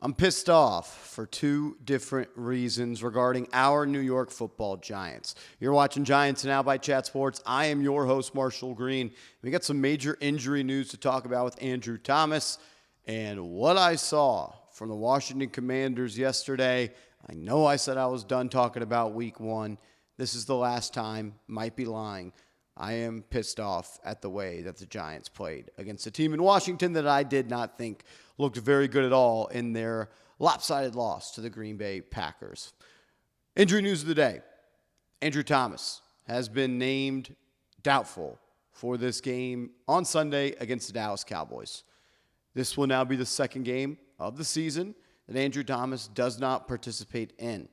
I'm pissed off for two different reasons regarding our New York football Giants. You're watching Giants Now by Chat Sports. I am your host, Marshall Green. We got some major injury news to talk about with Andrew Thomas. And what I saw from the Washington Commanders yesterday, I know I said I was done talking about week one. This is the last time, might be lying. I am pissed off at the way that the Giants played against a team in Washington that I did not think looked very good at all in their lopsided loss to the Green Bay Packers. Injury news of the day. Andrew Thomas has been named doubtful for this game on Sunday against the Dallas Cowboys. This will now be the second game of the season that Andrew Thomas does not participate in.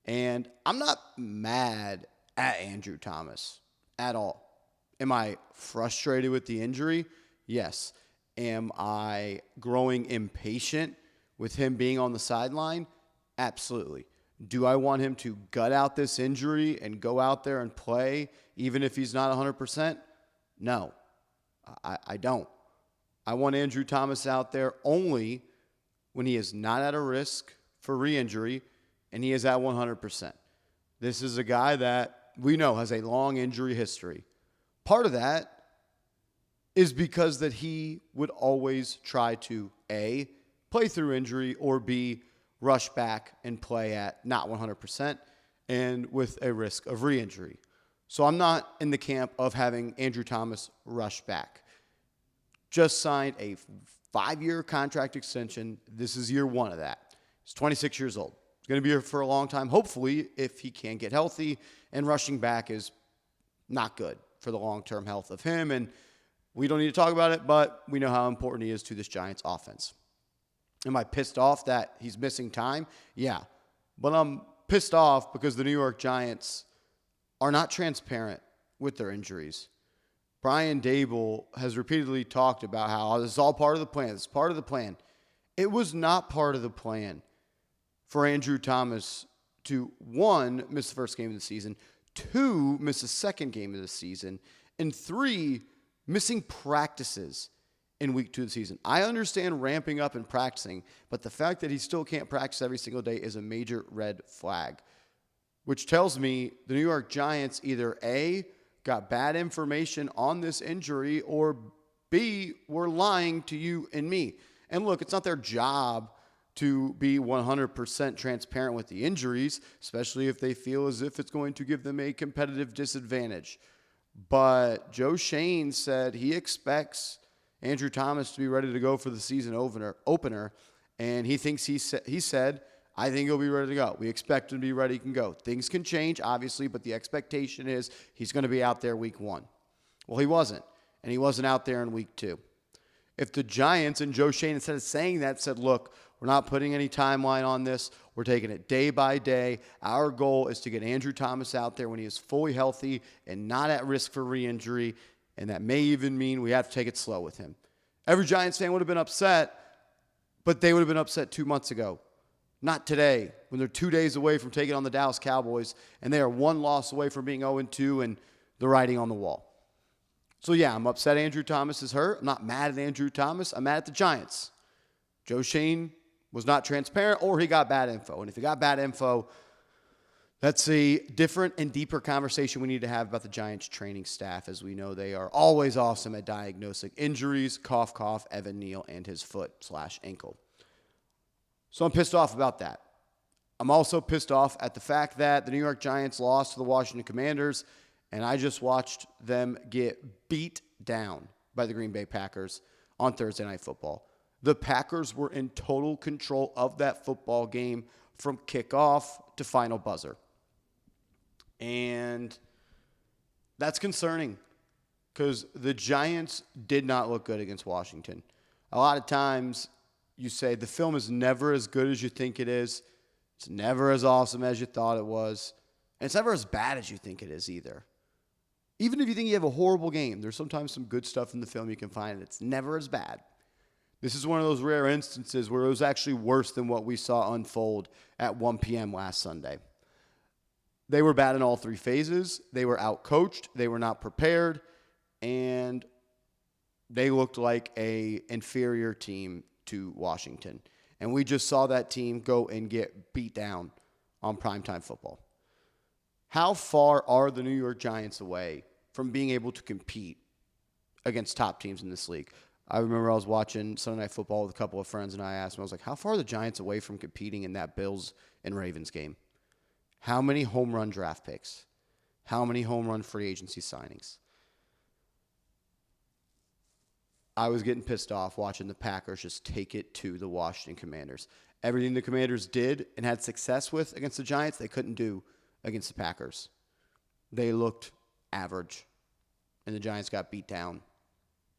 And I'm not mad at Andrew Thomas at all. Am I frustrated with the injury? Yes. Am I growing impatient with him being on the sideline? Absolutely. Do I want him to gut out this injury and go out there and play even if he's not 100%? No, I don't. I want Andrew Thomas out there only when he is not at a risk for re-injury and he is at 100%. This is a guy that we know has a long injury history. Part of that is because that he would always try to A, play through injury, or B, rush back and play at not 100% and with a risk of re-injury. So I'm not in the camp of having Andrew Thomas rush back. Just signed a 5-year contract extension. This is year one of that. He's 26 years old. He's going to be here for a long time, hopefully, if he can get healthy, and rushing back is not good for the long-term health of him, and we don't need to talk about it, but we know how important he is to this Giants offense. Am I pissed off that he's missing time? Yeah. But I'm pissed off because the New York Giants are not transparent with their injuries. Brian Dable has repeatedly talked about how this is all part of the plan. It's part of the plan. It was not part of the plan for Andrew Thomas to, 1, miss the first game of the season, 2, miss the second game of the season, and 3, missing practices in week 2 of the season. I understand ramping up and practicing, but the fact that he still can't practice every single day is a major red flag, which tells me the New York Giants either A, got bad information on this injury, or B, were lying to you and me. And look, it's not their job to be 100% transparent with the injuries, especially if they feel as if it's going to give them a competitive disadvantage. But Joe Schoen said he expects Andrew Thomas to be ready to go for the season opener, and he thinks he said, I think he'll be ready to go. We expect him to be ready, he can go. Things can change, obviously, but the expectation is he's going to be out there week 1. Well, he wasn't, and he wasn't out there in week 2. If the Giants and Joe Schoen, instead of saying that, said, look, we're not putting any timeline on this. We're taking it day by day. Our goal is to get Andrew Thomas out there when he is fully healthy and not at risk for re-injury, and that may even mean we have to take it slow with him. Every Giants fan would have been upset, but they would have been upset 2 months ago. Not today, when they're 2 days away from taking on the Dallas Cowboys, and they are 1 loss away from being 0-2 and the writing on the wall. So, yeah, I'm upset Andrew Thomas is hurt. I'm not mad at Andrew Thomas. I'm mad at the Giants. Joe Schoen was not transparent, or he got bad info. And if he got bad info, that's a different and deeper conversation we need to have about the Giants training staff. As we know, they are always awesome at diagnosing injuries, cough, cough, Evan Neal and his foot/ankle. So I'm pissed off about that. I'm also pissed off at the fact that the New York Giants lost to the Washington Commanders, and I just watched them get beat down by the Green Bay Packers on Thursday Night Football. The Packers were in total control of that football game from kickoff to final buzzer. And that's concerning because the Giants did not look good against Washington. A lot of times you say the film is never as good as you think it is. It's never as awesome as you thought it was. And it's never as bad as you think it is either. Even if you think you have a horrible game, there's sometimes some good stuff in the film you can find, and it's never as bad. This is one of those rare instances where it was actually worse than what we saw unfold at 1 p.m. last Sunday. They were bad in all 3 phases. They were outcoached. They were not prepared. And they looked like an inferior team to Washington. And we just saw that team go and get beat down on primetime football. How far are the New York Giants away from being able to compete against top teams in this league? I remember I was watching Sunday Night Football with a couple of friends, and I asked them, I was like, how far are the Giants away from competing in that Bills and Ravens game? How many home run draft picks? How many home run free agency signings? I was getting pissed off watching the Packers just take it to the Washington Commanders. Everything the Commanders did and had success with against the Giants, they couldn't do against the Packers. They looked average, and the Giants got beat down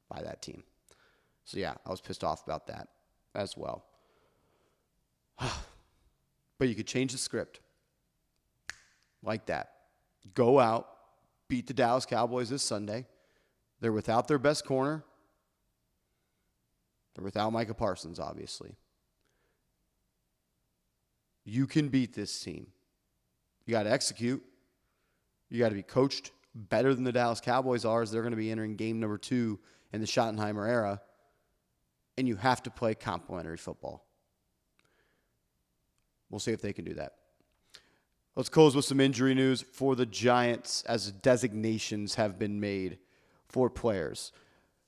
by that team. So, yeah, I was pissed off about that as well. But you could change the script like that. Go out, beat the Dallas Cowboys this Sunday. They're without their best corner. They're without Micah Parsons, obviously. You can beat this team. You got to execute. You got to be coached better than the Dallas Cowboys are, as they're going to be entering game number 2 in the Schottenheimer era. And you have to play complementary football. We'll see if they can do that. Let's close with some injury news for the Giants, as designations have been made for players.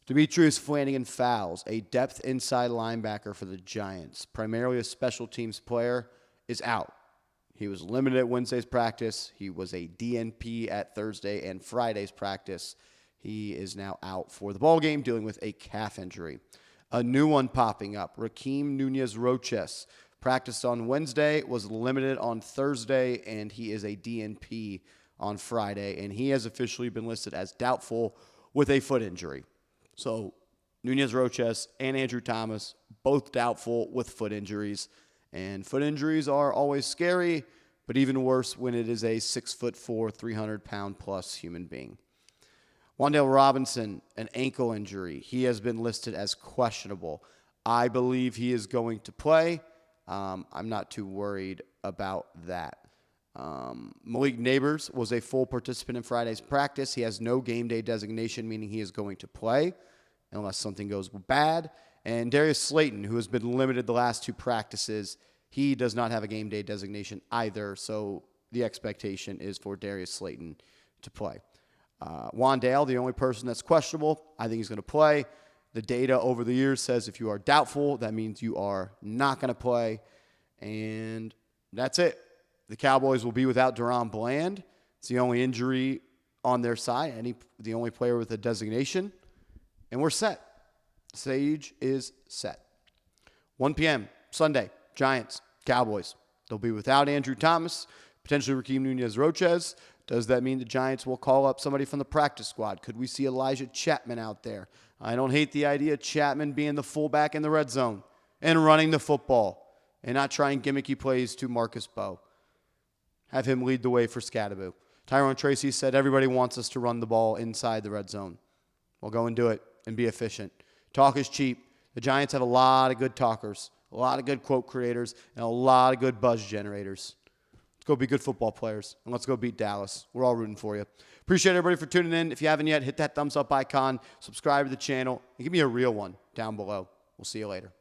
Demetrius Flanagan-Fowles, a depth inside linebacker for the Giants, primarily a special teams player, is out. He was limited at Wednesday's practice. He was a DNP at Thursday and Friday's practice. He is now out for the ballgame, dealing with a calf injury. A new one popping up. Rakeem Nunez Roches practiced on Wednesday, was limited on Thursday, and he is a DNP on Friday. And he has officially been listed as doubtful with a foot injury. So Nunez Roches and Andrew Thomas, both doubtful with foot injuries. And foot injuries are always scary, but even worse when it is a 6'4", 300-pound-plus human being. Wan'Dale Robinson, an ankle injury. He has been listed as questionable. I believe he is going to play. I'm not too worried about that. Malik Neighbors was a full participant in Friday's practice. He has no game day designation, meaning he is going to play unless something goes bad. And Darius Slayton, who has been limited the last 2 practices, he does not have a game day designation either, so the expectation is for Darius Slayton to play. Wan'Dale, the only person that's questionable, I think he's going to play. The data over the years says if you are doubtful, that means you are not going to play. And that's it. The Cowboys will be without Deron Bland. It's the only injury on their side, the only player with a designation. And we're set. Stage is set. 1 p.m. Sunday, Giants, Cowboys. They'll be without Andrew Thomas, potentially Rakeem Nunez Roches. Does that mean the Giants will call up somebody from the practice squad? Could we see Elijah Chapman out there? I don't hate the idea of Chapman being the fullback in the red zone and running the football and not trying gimmicky plays to Marcus Bowe. Have him lead the way for Scadaboo. Tyrone Tracy said everybody wants us to run the ball inside the red zone. Well, go and do it and be efficient. Talk is cheap. The Giants have a lot of good talkers, a lot of good quote creators, and a lot of good buzz generators. Let's go be good football players, and let's go beat Dallas. We're all rooting for you. Appreciate everybody for tuning in. If you haven't yet, hit that thumbs up icon, subscribe to the channel, and give me a real one down below. We'll see you later.